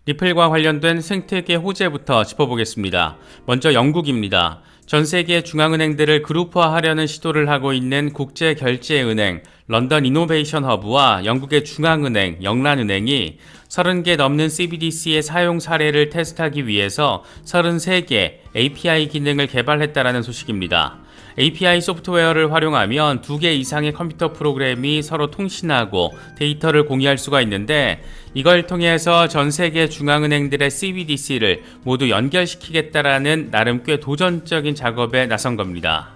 리플과 관련된 생태계 호재부터 짚어보겠습니다. 먼저 영국입니다. 전 세계 중앙은행들을 그룹화하려는 시도를 하고 있는 국제결제은행 런던 이노베이션 허브와 영국의 중앙은행 영란은행이 30개 넘는 CBDC의 사용 사례를 테스트하기 위해서 33개 API 기능을 개발했다라는 소식입니다. API 소프트웨어를 활용하면 2개 이상의 컴퓨터 프로그램이 서로 통신하고 데이터를 공유할 수가 있는데, 이걸 통해서 전 세계 중앙은행들의 CBDC를 모두 연결시키겠다라는 나름 꽤 도전적인 작업에 나선 겁니다.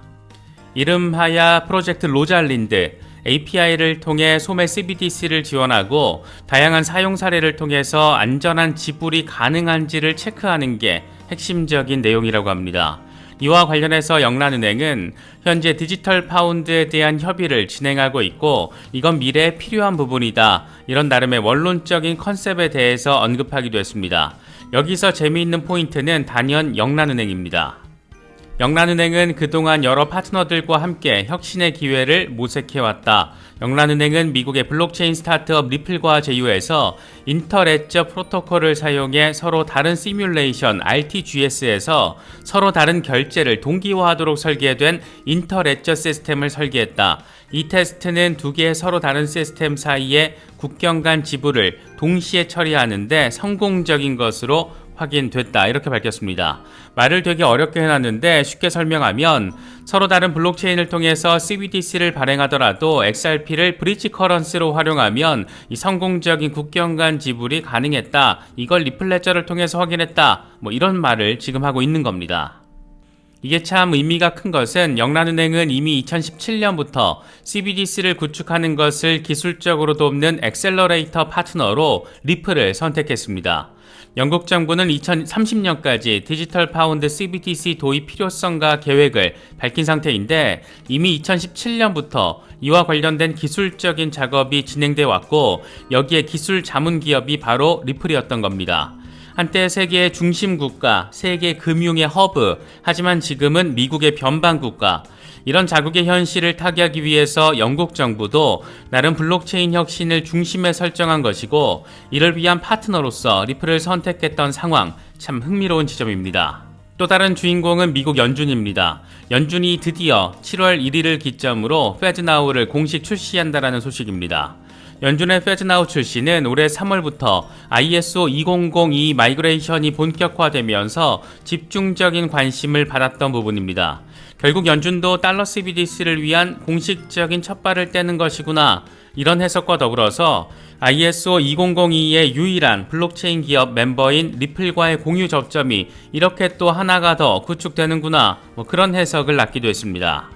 이름하야 프로젝트 로잘린드, API를 통해 소매 CBDC를 지원하고 다양한 사용 사례를 통해서 안전한 지불이 가능한지를 체크하는 게 핵심적인 내용이라고 합니다. 이와 관련해서 영란은행은 현재 디지털 파운드에 대한 협의를 진행하고 있고, 이건 미래에 필요한 부분이다, 이런 나름의 원론적인 컨셉에 대해서 언급하기도 했습니다. 여기서 재미있는 포인트는 단연 영란은행입니다. 영란은행은 그동안 여러 파트너들과 함께 혁신의 기회를 모색해왔다. 영란은행은 미국의 블록체인 스타트업 리플과 제휴해서 인터레저 프로토콜을 사용해 서로 다른 시뮬레이션 RTGS에서 서로 다른 결제를 동기화하도록 설계된 인터레저 시스템을 설계했다. 이 테스트는 두 개의 서로 다른 시스템 사이에 국경 간 지불을 동시에 처리하는데 성공적인 것으로 확인됐다, 이렇게 밝혔습니다. 말을 되게 어렵게 해놨는데 쉽게 설명하면, 서로 다른 블록체인을 통해서 CBDC를 발행하더라도 XRP를 브릿지 커런시로 활용하면 이 성공적인 국경 간 지불이 가능했다, 이걸 리플레저를 통해서 확인했다, 이런 말을 지금 하고 있는 겁니다. 이게 참 의미가 큰 것은 영란은행은 이미 2017년부터 CBDC를 구축하는 것을 기술적으로 돕는 엑셀러레이터 파트너로 리플을 선택했습니다. 영국 정부는 2030년까지 디지털 파운드 CBDC 도입 필요성과 계획을 밝힌 상태인데, 이미 2017년부터 이와 관련된 기술적인 작업이 진행되어 왔고, 여기에 기술 자문 기업이 바로 리플이었던 겁니다. 한때 세계의 중심 국가, 세계 금융의 허브, 하지만 지금은 미국의 변방 국가. 이런 자국의 현실을 타개하기 위해서 영국 정부도 나름 블록체인 혁신을 중심에 설정한 것이고, 이를 위한 파트너로서 리플을 선택했던 상황, 참 흥미로운 지점입니다. 또 다른 주인공은 미국 연준입니다. 연준이 드디어 7월 1일을 기점으로 페드나우를 공식 출시한다라는 소식입니다. 연준의 페드나우 출시는 올해 3월부터 ISO 2002 마이그레이션이 본격화되면서 집중적인 관심을 받았던 부분입니다. 결국 연준도 달러 CBDC를 위한 공식적인 첫발을 떼는 것이구나, 이런 해석과 더불어서 ISO 2002의 유일한 블록체인 기업 멤버인 리플과의 공유 접점이 이렇게 또 하나가 더 구축되는구나, 그런 해석을 낳기도 했습니다.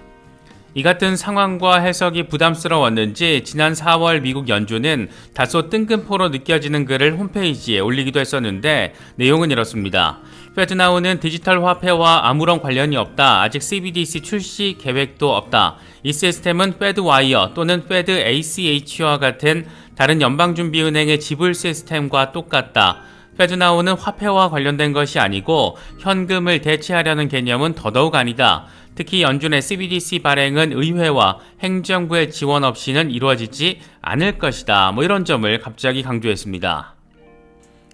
이 같은 상황과 해석이 부담스러웠는지 지난 4월 미국 연준은 다소 뜬금포로 느껴지는 글을 홈페이지에 올리기도 했었는데, 내용은 이렇습니다. 페드나우는 디지털 화폐와 아무런 관련이 없다. 아직 CBDC 출시 계획도 없다. 이 시스템은 페드와이어 또는 페드 ACH와 같은 다른 연방준비은행의 지불 시스템과 똑같다. 페드나우는 화폐와 관련된 것이 아니고 현금을 대체하려는 개념은 더더욱 아니다. 특히 연준의 CBDC 발행은 의회와 행정부의 지원 없이는 이루어지지 않을 것이다, 이런 점을 갑자기 강조했습니다.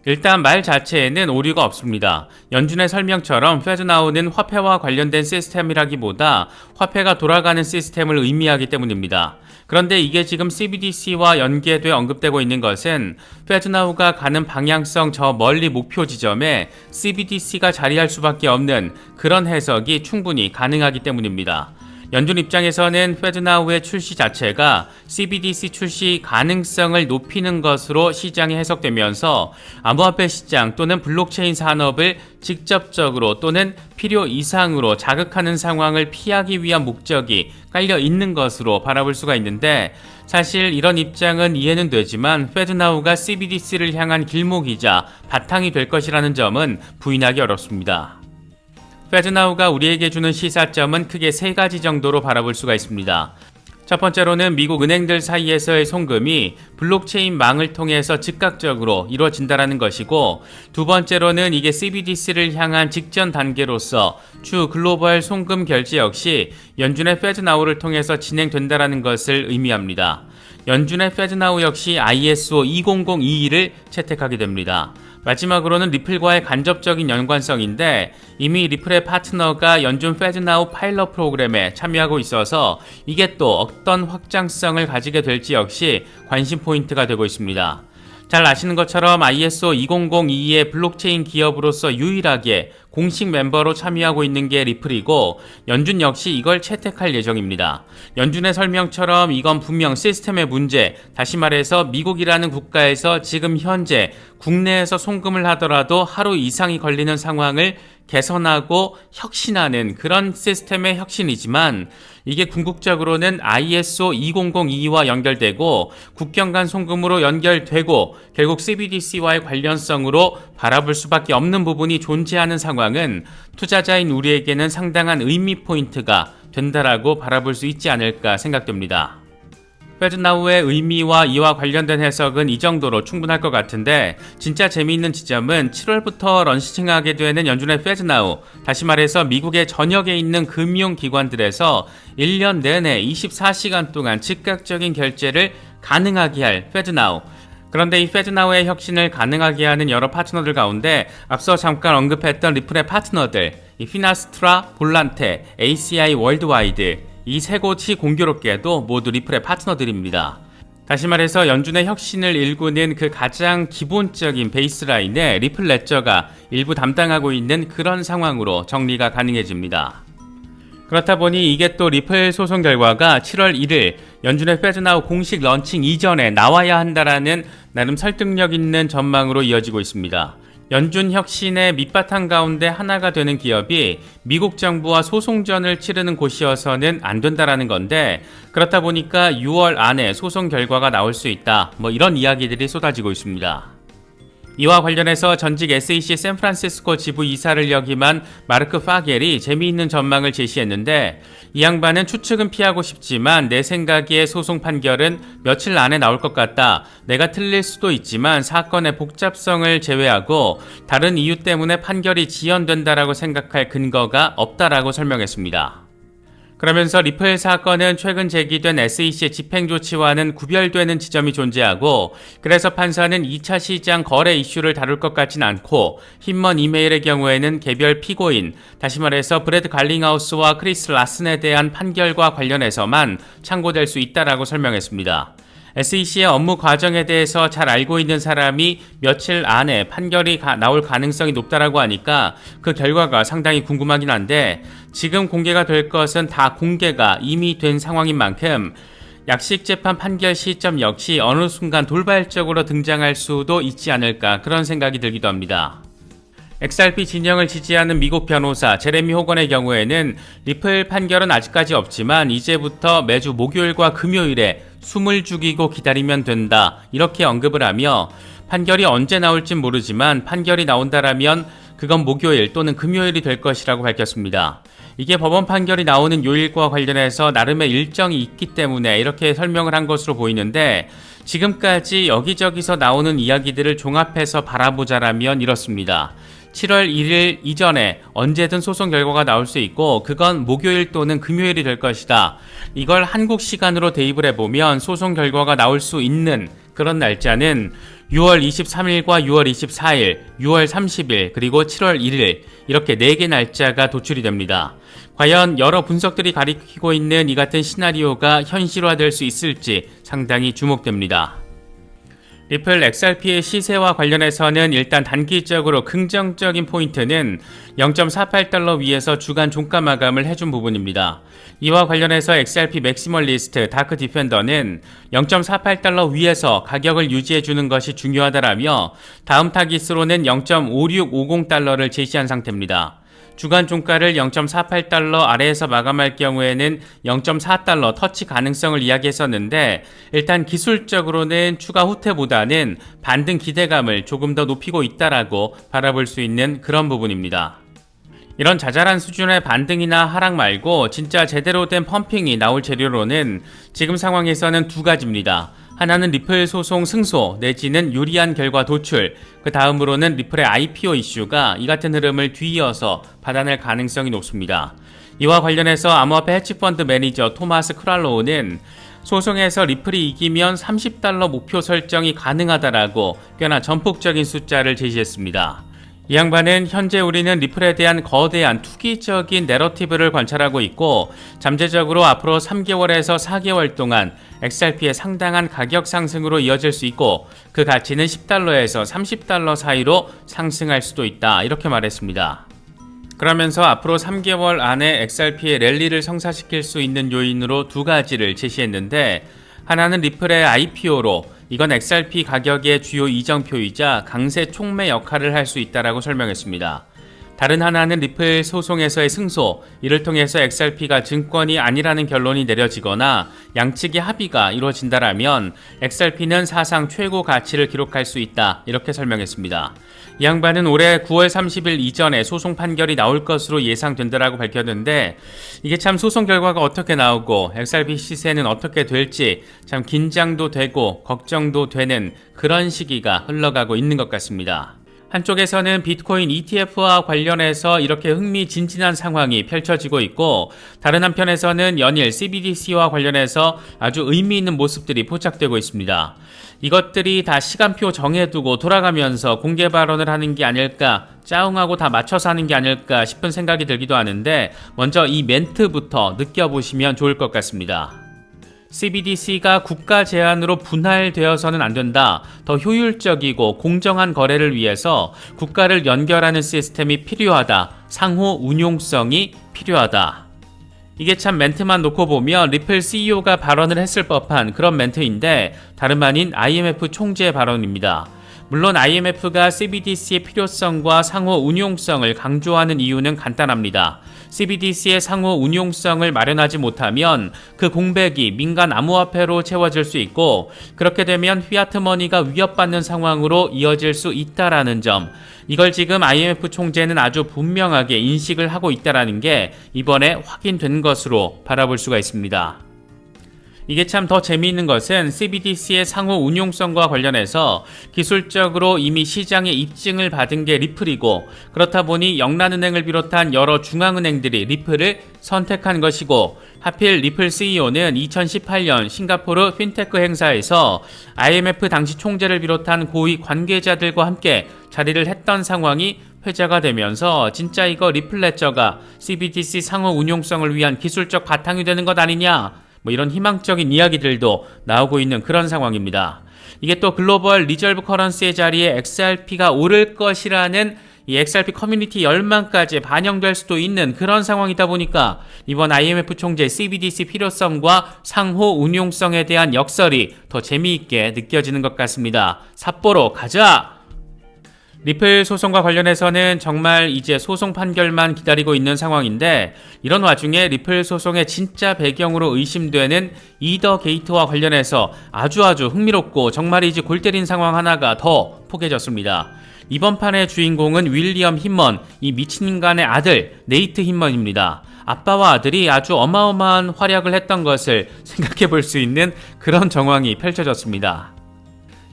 일단 말 자체에는 오류가 없습니다. 연준의 설명처럼 페드나우는 화폐와 관련된 시스템이라기보다 화폐가 돌아가는 시스템을 의미하기 때문입니다. 그런데 이게 지금 CBDC와 연계돼 언급되고 있는 것은 페드나우가 가는 방향성 저 멀리 목표 지점에 CBDC가 자리할 수밖에 없는 그런 해석이 충분히 가능하기 때문입니다. 연준 입장에서는 페드나우의 출시 자체가 CBDC 출시 가능성을 높이는 것으로 시장에 해석되면서 암호화폐 시장 또는 블록체인 산업을 직접적으로 또는 필요 이상으로 자극하는 상황을 피하기 위한 목적이 깔려 있는 것으로 바라볼 수가 있는데, 사실 이런 입장은 이해는 되지만 페드나우가 CBDC를 향한 길목이자 바탕이 될 것이라는 점은 부인하기 어렵습니다. 페드나우가 우리에게 주는 시사점은 크게 세 가지 정도로 바라볼 수가 있습니다. 첫 번째로는 미국 은행들 사이에서의 송금이 블록체인 망을 통해서 즉각적으로 이루어진다는 것이고, 두 번째로는 이게 CBDC를 향한 직전 단계로서 주 글로벌 송금 결제 역시 연준의 페드나우를 통해서 진행된다는 것을 의미합니다. 연준의 페드나우 역시 ISO 20022를 채택하게 됩니다. 마지막으로는 리플과의 간접적인 연관성인데 이미 리플의 파트너가 연준 페드나우 파일럿 프로그램에 참여하고 있어서 이게 또 어떤 확장성을 가지게 될지 역시 관심 포인트가 되고 있습니다. 잘 아시는 것처럼 ISO 20022의 블록체인 기업으로서 유일하게 공식 멤버로 참여하고 있는 게 리플이고 연준 역시 이걸 채택할 예정입니다. 연준의 설명처럼 이건 분명 시스템의 문제, 다시 말해서 미국이라는 국가에서 지금 현재 국내에서 송금을 하더라도 하루 이상이 걸리는 상황을 개선하고 혁신하는 그런 시스템의 혁신이지만 이게 궁극적으로는 ISO 20022와 연결되고 국경 간 송금으로 연결되고 결국 CBDC와의 관련성으로 바라볼 수밖에 없는 부분이 존재하는 상황은 투자자인 우리에게는 상당한 의미 포인트가 된다라고 바라볼 수 있지 않을까 생각됩니다. 페드나우의 의미와 이와 관련된 해석은 이 정도로 충분할 것 같은데 진짜 재미있는 지점은 7월부터 런칭하게 되는 연준의 페드나우, 다시 말해서 미국의 전역에 있는 금융기관들에서 1년 내내 24시간 동안 즉각적인 결제를 가능하게 할 페드나우. 그런데 이 페드나우의 혁신을 가능하게 하는 여러 파트너들 가운데 앞서 잠깐 언급했던 리플의 파트너들, 이 피나스트라, 볼란테, ACI 월드와이드, 이 세 곳이 공교롭게도 모두 리플의 파트너들입니다. 다시 말해서 연준의 혁신을 일구는 그 가장 기본적인 베이스라인에 리플 레저가 일부 담당하고 있는 그런 상황으로 정리가 가능해집니다. 그렇다 보니 이게 또 리플 소송 결과가 7월 1일 연준의 페드나우 공식 런칭 이전에 나와야 한다라는 나름 설득력 있는 전망으로 이어지고 있습니다. 연준 혁신의 밑바탕 가운데 하나가 되는 기업이 미국 정부와 소송전을 치르는 곳이어서는 안 된다라는 건데 그렇다 보니까 6월 안에 소송 결과가 나올 수 있다. 이런 이야기들이 쏟아지고 있습니다. 이와 관련해서 전직 SEC 샌프란시스코 지부 이사를 역임한 마르크 파겔이 재미있는 전망을 제시했는데 이 양반은 추측은 피하고 싶지만 내 생각에 소송 판결은 며칠 안에 나올 것 같다. 내가 틀릴 수도 있지만 사건의 복잡성을 제외하고 다른 이유 때문에 판결이 지연된다라고 생각할 근거가 없다라고 설명했습니다. 그러면서 리플 사건은 최근 제기된 SEC의 집행조치와는 구별되는 지점이 존재하고 그래서 판사는 2차 시장 거래 이슈를 다룰 것 같진 않고 힘먼 이메일의 경우에는 개별 피고인, 다시 말해서 브래드 갈링하우스와 크리스 라슨에 대한 판결과 관련해서만 참고될 수 있다라고 설명했습니다. SEC의 업무 과정에 대해서 잘 알고 있는 사람이 며칠 안에 판결이 나올 가능성이 높다라고 하니까 그 결과가 상당히 궁금하긴 한데 지금 공개가 될 것은 다 공개가 이미 된 상황인 만큼 약식재판 판결 시점 역시 어느 순간 돌발적으로 등장할 수도 있지 않을까 그런 생각이 들기도 합니다. XRP 진영을 지지하는 미국 변호사 제레미 호건의 경우에는 리플 판결은 아직까지 없지만 이제부터 매주 목요일과 금요일에 숨을 죽이고 기다리면 된다 이렇게 언급을 하며 판결이 언제 나올진 모르지만 판결이 나온다라면 그건 목요일 또는 금요일이 될 것이라고 밝혔습니다. 이게 법원 판결이 나오는 요일과 관련해서 나름의 일정이 있기 때문에 이렇게 설명을 한 것으로 보이는데 지금까지 여기저기서 나오는 이야기들을 종합해서 바라보자라면 이렇습니다. 7월 1일 이전에 언제든 소송 결과가 나올 수 있고 그건 목요일 또는 금요일이 될 것이다. 이걸 한국 시간으로 대입을 해보면 소송 결과가 나올 수 있는 그런 날짜는 6월 23일과 6월 24일, 6월 30일, 그리고 7월 1일 이렇게 4개 날짜가 도출이 됩니다. 과연 여러 분석들이 가리키고 있는 이 같은 시나리오가 현실화될 수 있을지 상당히 주목됩니다. 리플 XRP의 시세와 관련해서는 일단 단기적으로 긍정적인 포인트는 0.48달러 위에서 주간 종가 마감을 해준 부분입니다. 이와 관련해서 XRP 맥시멀리스트 다크 디펜더는 0.48달러 위에서 가격을 유지해주는 것이 중요하다라며 다음 타깃으로는 0.5650달러를 제시한 상태입니다. 주간 종가를 0.48달러 아래에서 마감할 경우에는 0.4달러 터치 가능성을 이야기했었는데 일단 기술적으로는 추가 후퇴보다는 반등 기대감을 조금 더 높이고 있다라고 바라볼 수 있는 그런 부분입니다. 이런 자잘한 수준의 반등이나 하락 말고 진짜 제대로 된 펌핑이 나올 재료로는 지금 상황에서는 두 가지입니다. 하나는 리플 소송 승소 내지는 유리한 결과 도출, 그 다음으로는 리플의 IPO 이슈가 이 같은 흐름을 뒤이어서 받아낼 가능성이 높습니다. 이와 관련해서 암호화폐 헤지펀드 매니저 토마스 크랄로우는 소송에서 리플이 이기면 $30 목표 설정이 가능하다라고 꽤나 전폭적인 숫자를 제시했습니다. 이 양반은 현재 우리는 리플에 대한 거대한 투기적인 내러티브를 관찰하고 있고 잠재적으로 앞으로 3개월에서 4개월 동안 XRP의 상당한 가격 상승으로 이어질 수 있고 그 가치는 $10에서 $30 사이로 상승할 수도 있다 이렇게 말했습니다. 그러면서 앞으로 3개월 안에 XRP의 랠리를 성사시킬 수 있는 요인으로 두 가지를 제시했는데 하나는 리플의 IPO로 이건 XRP 가격의 주요 이정표이자 강세 촉매 역할을 할 수 있다라고 설명했습니다. 다른 하나는 리플 소송에서의 승소, 이를 통해서 XRP가 증권이 아니라는 결론이 내려지거나 양측의 합의가 이루어진다라면 XRP는 사상 최고 가치를 기록할 수 있다 이렇게 설명했습니다. 이 양반은 올해 9월 30일 이전에 소송 판결이 나올 것으로 예상된다라고 밝혔는데 이게 참 소송 결과가 어떻게 나오고 XRP 시세는 어떻게 될지 참 긴장도 되고 걱정도 되는 그런 시기가 흘러가고 있는 것 같습니다. 한쪽에서는 비트코인 ETF와 관련해서 이렇게 흥미진진한 상황이 펼쳐지고 있고 다른 한편에서는 연일 CBDC와 관련해서 아주 의미 있는 모습들이 포착되고 있습니다. 이것들이 다 시간표 정해두고 돌아가면서 공개 발언을 하는 게 아닐까, 짜웅하고 다 맞춰서 하는 게 아닐까 싶은 생각이 들기도 하는데 먼저 이 멘트부터 느껴보시면 좋을 것 같습니다. CBDC가 국가 제한으로 분할되어서는 안 된다. 더 효율적이고 공정한 거래를 위해서 국가를 연결하는 시스템이 필요하다. 상호 운용성이 필요하다. 이게 참 멘트만 놓고 보면 리플 CEO가 발언을 했을 법한 그런 멘트인데 다름 아닌 IMF 총재의 발언입니다. 물론 IMF가 CBDC의 필요성과 상호 운용성을 강조하는 이유는 간단합니다. CBDC의 상호 운용성을 마련하지 못하면 그 공백이 민간 암호화폐로 채워질 수 있고 그렇게 되면 피아트 머니가 위협받는 상황으로 이어질 수 있다라는 점, 이걸 지금 IMF 총재는 아주 분명하게 인식을 하고 있다라는 게 이번에 확인된 것으로 바라볼 수가 있습니다. 이게 참 더 재미있는 것은 CBDC의 상호 운용성과 관련해서 기술적으로 이미 시장에 입증을 받은 게 리플이고 그렇다 보니 영란은행을 비롯한 여러 중앙은행들이 리플을 선택한 것이고 하필 리플 CEO는 2018년 싱가포르 핀테크 행사에서 IMF 당시 총재를 비롯한 고위 관계자들과 함께 자리를 했던 상황이 회자가 되면서 진짜 이거 리플 레저가 CBDC 상호 운용성을 위한 기술적 바탕이 되는 것 아니냐, 이런 희망적인 이야기들도 나오고 있는 그런 상황입니다. 이게 또 글로벌 리저브 커런시의 자리에 XRP가 오를 것이라는 이 XRP 커뮤니티 열망까지 반영될 수도 있는 그런 상황이다 보니까 이번 IMF 총재 CBDC 필요성과 상호 운용성에 대한 역설이 더 재미있게 느껴지는 것 같습니다. 삿포로 가자! 리플 소송과 관련해서는 정말 이제 소송 판결만 기다리고 있는 상황인데 이런 와중에 리플 소송의 진짜 배경으로 의심되는 이더 게이트와 관련해서 아주 흥미롭고 정말이지 골 때린 상황 하나가 더 포개졌습니다. 이번 판의 주인공은 윌리엄 힘먼, 이 미친 인간의 아들 네이트 힘먼입니다. 아빠와 아들이 아주 어마어마한 활약을 했던 것을 생각해 볼 수 있는 그런 정황이 펼쳐졌습니다.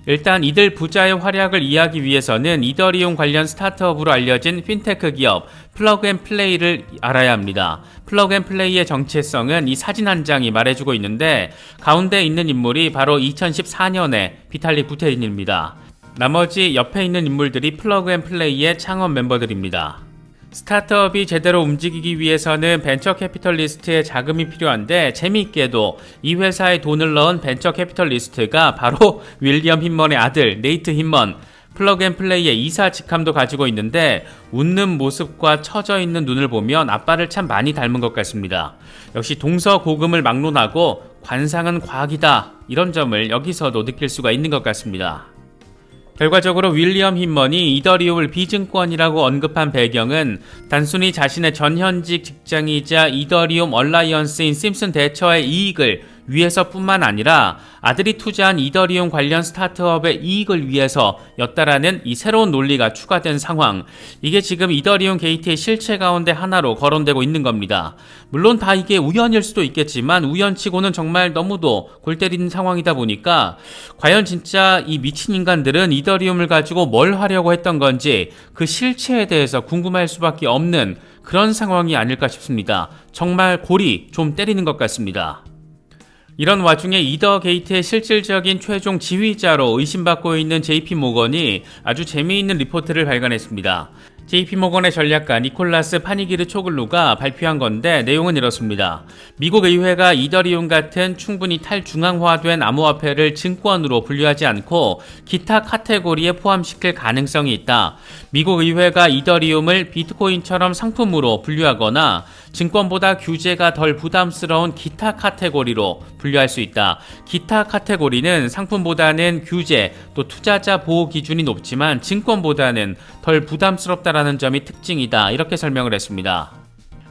일단 이들 부자의 활약을 이해하기 위해서는 이더리움 관련 스타트업으로 알려진 핀테크 기업 플러그앤플레이를 알아야 합니다. 플러그앤플레이의 정체성은 이 사진 한 장이 말해주고 있는데 가운데 있는 인물이 바로 2014년에 비탈릭 부테린입니다. 나머지 옆에 있는 인물들이 플러그앤플레이의 창업 멤버들입니다. 스타트업이 제대로 움직이기 위해서는 벤처 캐피털리스트의 자금이 필요한데 재미있게도 이 회사에 돈을 넣은 벤처 캐피털리스트가 바로 윌리엄 힘먼의 아들 네이트 힘먼, 플러그앤플레이의 이사 직함도 가지고 있는데 웃는 모습과 처져 있는 눈을 보면 아빠를 참 많이 닮은 것 같습니다. 역시 동서고금을 막론하고 관상은 과학이다, 이런 점을 여기서도 느낄 수가 있는 것 같습니다. 결과적으로 윌리엄 힘먼이 이더리움을 비증권이라고 언급한 배경은 단순히 자신의 전현직 직장이자 이더리움 얼라이언스인 심슨 대처의 이익을 위해서뿐만 아니라 아들이 투자한 이더리움 관련 스타트업의 이익을 위해서였다라는 이 새로운 논리가 추가된 상황, 이게 지금 이더리움 게이트의 실체 가운데 하나로 거론되고 있는 겁니다. 물론 다 이게 우연일 수도 있겠지만 우연치고는 정말 너무도 골 때리는 상황이다 보니까 과연 진짜 이 미친 인간들은 이더리움을 가지고 뭘 하려고 했던 건지 그 실체에 대해서 궁금할 수밖에 없는 그런 상황이 아닐까 싶습니다. 정말 골이 좀 때리는 것 같습니다. 이런 와중에 이더 게이트의 실질적인 최종 지휘자로 의심받고 있는 JP모건이 아주 재미있는 리포트를 발간했습니다. JP모건의 전략가 니콜라스 파니기르초글루가 발표한 건데 내용은 이렇습니다. 미국 의회가 이더리움 같은 충분히 탈중앙화된 암호화폐를 증권으로 분류하지 않고 기타 카테고리에 포함시킬 가능성이 있다. 미국 의회가 이더리움을 비트코인처럼 상품으로 분류하거나 증권보다 규제가 덜 부담스러운 기타 카테고리로 분류할 수 있다. 기타 카테고리는 상품보다는 규제 또 투자자 보호 기준이 높지만 증권보다는 덜 부담스럽다라는 점이 특징이다. 이렇게 설명을 했습니다.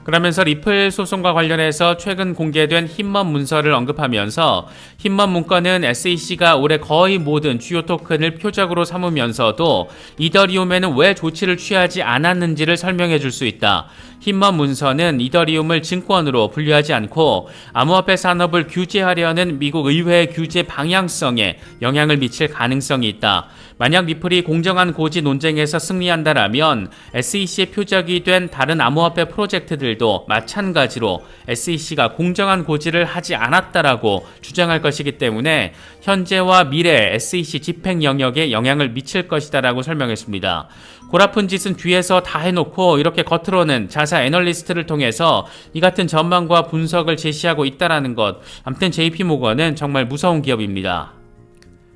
그러면서 리플 소송과 관련해서 최근 공개된 힘먼 문서를 언급하면서 힘먼 문건은 SEC가 올해 거의 모든 주요 토큰을 표적으로 삼으면서도 이더리움에는 왜 조치를 취하지 않았는지를 설명해 줄 수 있다. 힘먼 문서는 이더리움을 증권으로 분류하지 않고 암호화폐 산업을 규제하려는 미국 의회의 규제 방향성에 영향을 미칠 가능성이 있다. 만약 리플이 공정한 고지 논쟁에서 승리한다라면 SEC의 표적이 된 다른 암호화폐 프로젝트들도 마찬가지로 SEC가 공정한 고지를 하지 않았다라고 주장할 것이기 때문에 현재와 미래 SEC 집행 영역에 영향을 미칠 것이다라고 설명했습니다. 골아픈 짓은 뒤에서 다 해놓고 이렇게 겉으로는 자사 애널리스트를 통해서 이 같은 전망과 분석을 제시하고 있다라는 것. 아무튼 JP모건은 정말 무서운 기업입니다.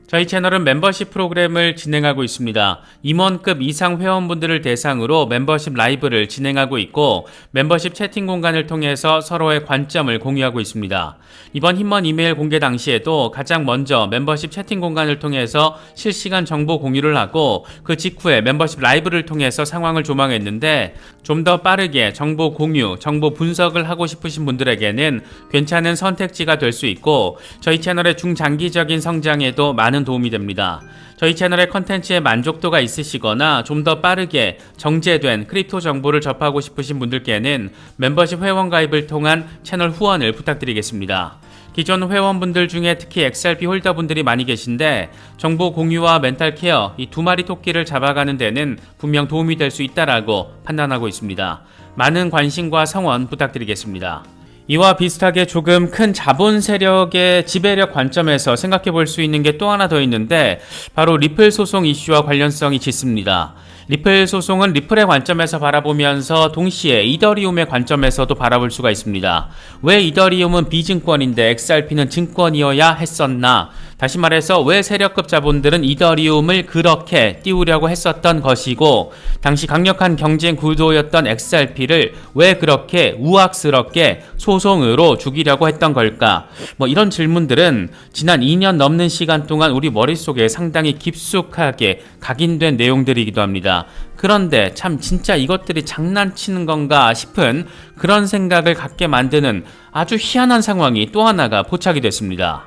저희 채널은 멤버십 프로그램을 진행하고 있습니다. 임원급 이상 회원분들을 대상으로 멤버십 라이브를 진행하고 있고 멤버십 채팅 공간을 통해서 서로의 관점을 공유하고 있습니다. 이번 힘먼 이메일 공개 당시에도 가장 먼저 멤버십 채팅 공간을 통해서 실시간 정보 공유를 하고 그 직후에 멤버십 라이브를 통해서 상황을 조망했는데 좀 더 빠르게 정보 공유, 정보 분석을 하고 싶으신 분들에게는 괜찮은 선택지가 될 수 있고 저희 채널의 중장기적인 성장에도 많은 도움이 됩니다. 저희 채널의 컨텐츠에 만족도가 있으시거나 좀 더 빠르게 정제된 크립토 정보를 접하고 싶으신 분들께는 멤버십 회원 가입을 통한 채널 후원을 부탁드리겠습니다. 기존 회원분들 중에 특히 XRP 홀더분들이 많이 계신데 정보 공유와 멘탈 케어 이 두 마리 토끼를 잡아가는 데는 분명 도움이 될 수 있다라고 판단하고 있습니다. 많은 관심과 성원 부탁드리겠습니다. 이와 비슷하게 조금 큰 자본 세력의 지배력 관점에서 생각해 볼 수 있는 게 또 하나 더 있는데 바로 리플 소송 이슈와 관련성이 짙습니다. 리플 소송은 리플의 관점에서 바라보면서 동시에 이더리움의 관점에서도 바라볼 수가 있습니다. 왜 이더리움은 비증권인데 XRP는 증권이어야 했었나? 다시 말해서 왜 세력급 자본들은 이더리움을 그렇게 띄우려고 했었던 것이고 당시 강력한 경쟁 구도였던 XRP를 왜 그렇게 우악스럽게 소송으로 죽이려고 했던 걸까? 이런 질문들은 지난 2년 넘는 시간 동안 우리 머릿속에 상당히 깊숙하게 각인된 내용들이기도 합니다. 그런데 참 진짜 이것들이 장난치는 건가 싶은 그런 생각을 갖게 만드는 아주 희한한 상황이 또 하나가 포착이 됐습니다.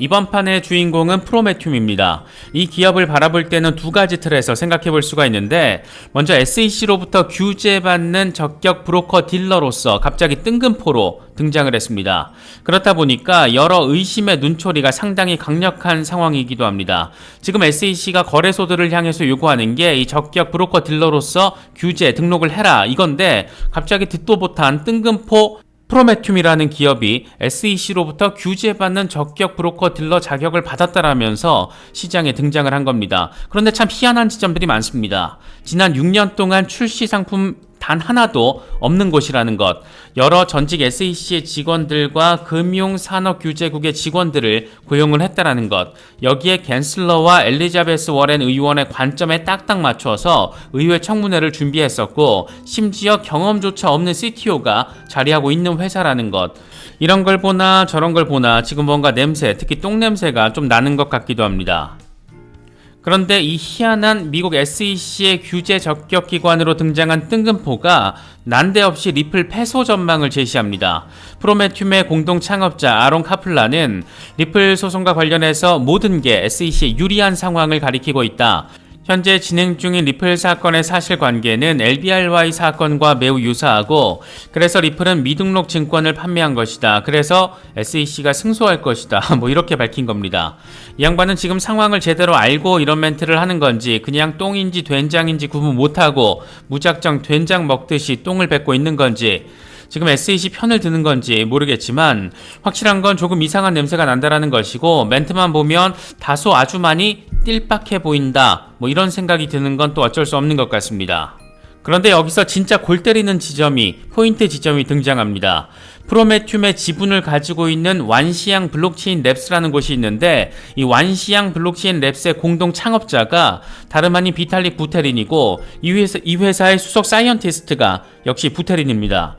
이번 판의 주인공은 프로메튬입니다. 이 기업을 바라볼 때는 두 가지 틀에서 생각해 볼 수가 있는데 먼저 SEC로부터 규제받는 적격 브로커 딜러로서 갑자기 뜬금포로 등장을 했습니다. 그렇다 보니까 여러 의심의 눈초리가 상당히 강력한 상황이기도 합니다. 지금 SEC가 거래소들을 향해서 요구하는 게 이 적격 브로커 딜러로서 규제 등록을 해라 이건데 갑자기 듣도 못한 뜬금포 프로메튬이라는 기업이 SEC로부터 규제받는 적격 브로커 딜러 자격을 받았다라면서 시장에 등장을 한 겁니다. 그런데 참 희한한 지점들이 많습니다. 지난 6년 동안 출시 상품 단 하나도 없는 곳이라는 것, 여러 전직 SEC의 직원들과 금융산업규제국의 직원들을 고용을 했다라는 것, 여기에 갠슬러와 엘리자베스 워렌 의원의 관점에 딱딱 맞춰서 의회 청문회를 준비했었고 심지어 경험조차 없는 CTO가 자리하고 있는 회사라는 것, 이런 걸 보나 저런 걸 보나 지금 뭔가 냄새, 특히 똥냄새가 좀 나는 것 같기도 합니다. 그런데 이 희한한 미국 SEC의 규제 적격 기관으로 등장한 뜬금포가 난데없이 리플 패소 전망을 제시합니다. 프로메튬의 공동 창업자 아론 카플라는 리플 소송과 관련해서 모든 게 SEC의 유리한 상황을 가리키고 있다. 현재 진행 중인 리플 사건의 사실관계는 LBRY 사건과 매우 유사하고 그래서 리플은 미등록 증권을 판매한 것이다. 그래서 SEC가 승소할 것이다. 이렇게 밝힌 겁니다. 이 양반은 지금 상황을 제대로 알고 이런 멘트를 하는 건지 그냥 똥인지 된장인지 구분 못하고 무작정 된장 먹듯이 똥을 뱉고 있는 건지 지금 SEC 편을 드는 건지 모르겠지만 확실한 건 조금 이상한 냄새가 난다라는 것이고, 멘트만 보면 다소 아주 많이 띨박해 보인다, 이런 생각이 드는 건 또 어쩔 수 없는 것 같습니다. 그런데 여기서 진짜 골 때리는 포인트 지점이 등장합니다. 프로메튬의 지분을 가지고 있는 완시양 블록체인 랩스라는 곳이 있는데, 이 완시양 블록체인 랩스의 공동 창업자가 다름 아닌 비탈릭 부테린이고, 이 회사의 수석 사이언티스트가 역시 부테린입니다.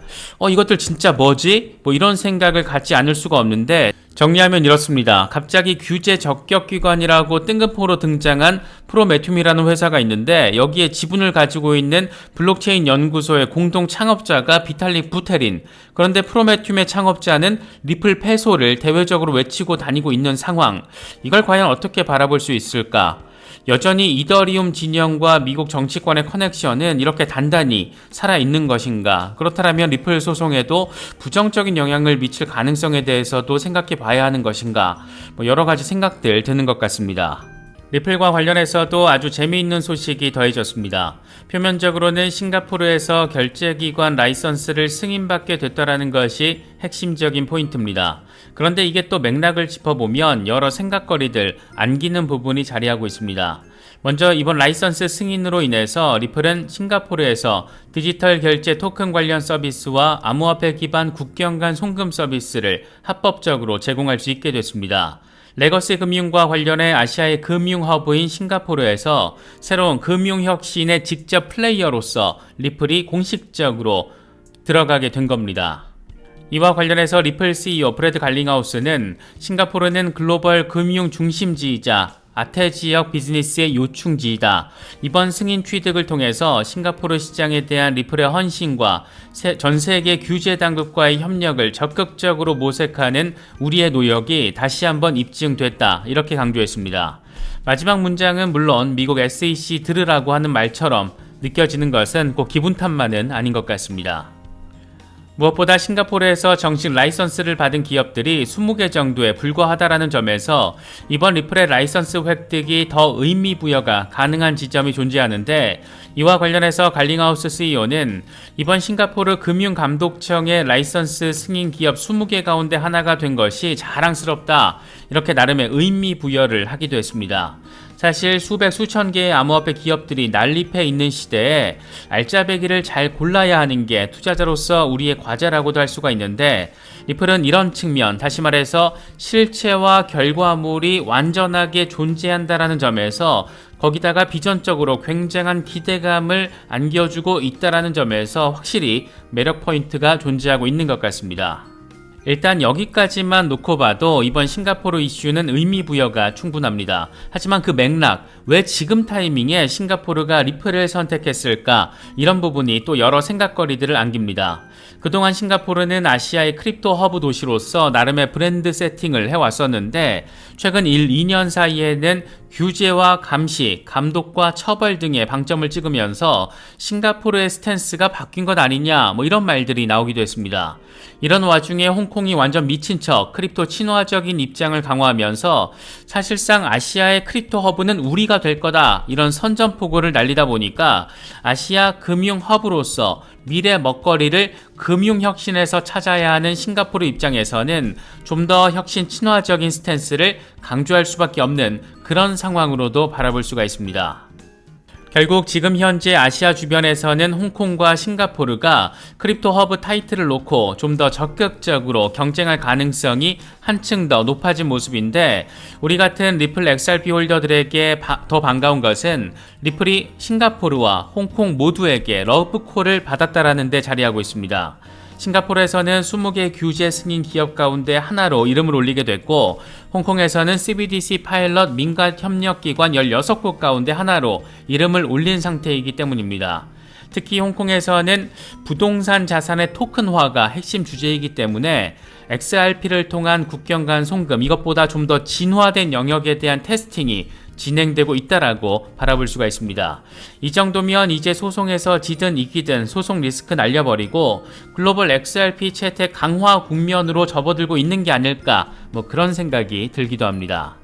이것들 진짜 뭐지? 이런 생각을 갖지 않을 수가 없는데, 정리하면 이렇습니다. 갑자기 규제 적격기관이라고 뜬금포로 등장한 프로메튬이라는 회사가 있는데, 여기에 지분을 가지고 있는 블록체인 연구소의 공동 창업자가 비탈릭 부테린. 그런데 프로메튬의 창업자는 리플 패소를 대외적으로 외치고 다니고 있는 상황. 이걸 과연 어떻게 바라볼 수 있을까? 여전히 이더리움 진영과 미국 정치권의 커넥션은 이렇게 단단히 살아있는 것인가? 그렇다면 리플 소송에도 부정적인 영향을 미칠 가능성에 대해서도 생각해 봐야 하는 것인가? 여러 가지 생각들 드는 것 같습니다. 리플과 관련해서도 아주 재미있는 소식이 더해졌습니다. 표면적으로는 싱가포르에서 결제기관 라이선스를 승인받게 됐다라는 것이 핵심적인 포인트입니다. 그런데 이게 또 맥락을 짚어보면 여러 생각거리들, 안기는 부분이 자리하고 있습니다. 먼저 이번 라이선스 승인으로 인해서 리플은 싱가포르에서 디지털 결제 토큰 관련 서비스와 암호화폐 기반 국경 간 송금 서비스를 합법적으로 제공할 수 있게 됐습니다. 레거시 금융과 관련해 아시아의 금융 허브인 싱가포르에서 새로운 금융 혁신의 직접 플레이어로서 리플이 공식적으로 들어가게 된 겁니다. 이와 관련해서 리플 CEO 브래드 갈링하우스는 싱가포르는 글로벌 금융 중심지이자 아태 지역 비즈니스의 요충지이다. 이번 승인 취득을 통해서 싱가포르 시장에 대한 리플의 헌신과 전 세계 규제 당국과의 협력을 적극적으로 모색하는 우리의 노력이 다시 한번 입증됐다. 이렇게 강조했습니다. 마지막 문장은 물론 미국 SEC 들으라고 하는 말처럼 느껴지는 것은 꼭 기분 탓만은 아닌 것 같습니다. 무엇보다 싱가포르에서 정식 라이선스를 받은 기업들이 20개 정도에 불과하다라는 점에서 이번 리플의 라이선스 획득이 더 의미 부여가 가능한 지점이 존재하는데, 이와 관련해서 갈링하우스 CEO는 이번 싱가포르 금융감독청의 라이선스 승인 기업 20개 가운데 하나가 된 것이 자랑스럽다, 이렇게 나름의 의미 부여를 하기도 했습니다. 사실 수백 수천 개의 암호화폐 기업들이 난립해 있는 시대에 알짜배기를 잘 골라야 하는 게 투자자로서 우리의 과제라고도 할 수가 있는데, 리플은 이런 측면, 다시 말해서 실체와 결과물이 완전하게 존재한다라는 점에서, 거기다가 비전적으로 굉장한 기대감을 안겨주고 있다라는 점에서 확실히 매력 포인트가 존재하고 있는 것 같습니다. 일단 여기까지만 놓고 봐도 이번 싱가포르 이슈는 의미 부여가 충분합니다. 하지만 그 맥락, 왜 지금 타이밍에 싱가포르가 리플을 선택했을까? 이런 부분이 또 여러 생각거리들을 안깁니다. 그동안 싱가포르는 아시아의 크립토 허브 도시로서 나름의 브랜드 세팅을 해왔었는데, 최근 1, 2년 사이에는 규제와 감시, 감독과 처벌 등의 방점을 찍으면서 싱가포르의 스탠스가 바뀐 것 아니냐, 이런 말들이 나오기도 했습니다. 이런 와중에 홍콩이 완전 미친 척 크립토 친화적인 입장을 강화하면서 사실상 아시아의 크립토 허브는 우리가 될 거다, 이런 선전포고를 날리다 보니까 아시아 금융 허브로서 미래 먹거리를 금융혁신에서 찾아야 하는 싱가포르 입장에서는 좀 더 혁신 친화적인 스탠스를 강조할 수밖에 없는 그런 상황으로도 바라볼 수가 있습니다. 결국 지금 현재 아시아 주변에서는 홍콩과 싱가포르가 크립토 허브 타이틀을 놓고 좀 더 적극적으로 경쟁할 가능성이 한층 더 높아진 모습인데, 우리 같은 리플 XRP 홀더들에게 더 반가운 것은 리플이 싱가포르와 홍콩 모두에게 러브콜을 받았다라는 데 자리하고 있습니다. 싱가포르에서는 20개 규제 승인 기업 가운데 하나로 이름을 올리게 됐고, 홍콩에서는 CBDC 파일럿 민간 협력기관 16곳 가운데 하나로 이름을 올린 상태이기 때문입니다. 특히 홍콩에서는 부동산 자산의 토큰화가 핵심 주제이기 때문에 XRP를 통한 국경 간 송금, 이것보다 좀 더 진화된 영역에 대한 테스팅이 진행되고 있다라고 바라볼 수가 있습니다. 이 정도면 이제 소송에서 지든 이기든 소송 리스크 날려버리고 글로벌 XRP 채택 강화 국면으로 접어들고 있는 게 아닐까, 그런 생각이 들기도 합니다.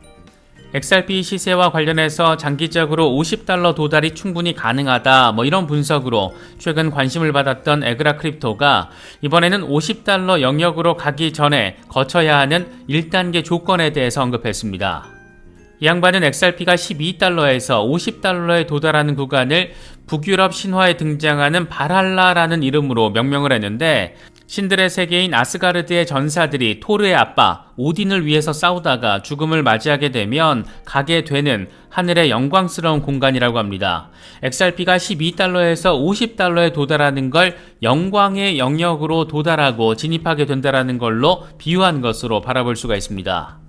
XRP 시세와 관련해서 장기적으로 $50 도달이 충분히 가능하다 이런 분석으로 최근 관심을 받았던 에그라 크립토가 이번에는 $50 영역으로 가기 전에 거쳐야 하는 1단계 조건에 대해서 언급했습니다. 이 양반은 XRP가 $12에서 $50에 도달하는 구간을 북유럽 신화에 등장하는 발할라라는 이름으로 명명을 했는데, 신들의 세계인 아스가르드의 전사들이 토르의 아빠 오딘을 위해서 싸우다가 죽음을 맞이하게 되면 가게 되는 하늘의 영광스러운 공간이라고 합니다. XRP가 $12에서 $50에 도달하는 걸 영광의 영역으로 도달하고 진입하게 된다는 걸로 비유한 것으로 바라볼 수가 있습니다.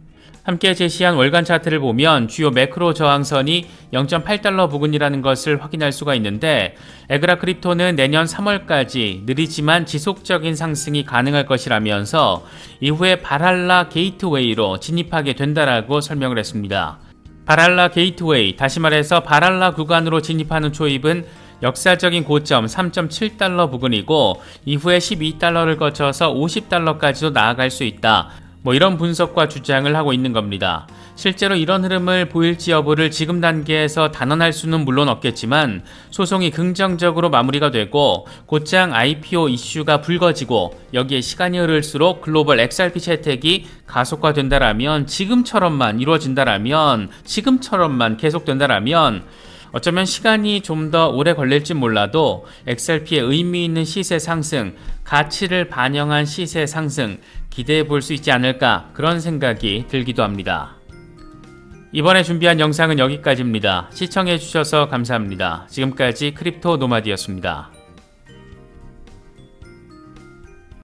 함께 제시한 월간 차트를 보면 주요 매크로 저항선이 0.8달러 부근이라는 것을 확인할 수가 있는데, 에그라 크립토는 내년 3월까지 느리지만 지속적인 상승이 가능할 것이라면서 이후에 발할라 게이트웨이로 진입하게 된다라고 설명을 했습니다. 발할라 게이트웨이, 다시 말해서 발할라 구간으로 진입하는 초입은 역사적인 고점 3.7달러 부근이고 이후에 $12를 거쳐서 $50까지도 나아갈 수 있다. 이런 분석과 주장을 하고 있는 겁니다. 실제로 이런 흐름을 보일지 여부를 지금 단계에서 단언할 수는 물론 없겠지만, 소송이 긍정적으로 마무리가 되고 곧장 IPO 이슈가 불거지고 여기에 시간이 흐를수록 글로벌 XRP 채택이 가속화된다라면, 지금처럼만 이루어진다라면, 지금처럼만 계속된다라면 어쩌면 시간이 좀 더 오래 걸릴지 몰라도 XRP의 의미 있는 시세 상승, 가치를 반영한 시세 상승 기대해 볼 수 있지 않을까, 그런 생각이 들기도 합니다. 이번에 준비한 영상은 여기까지입니다. 시청해 주셔서 감사합니다. 지금까지 크립토 노마드였습니다.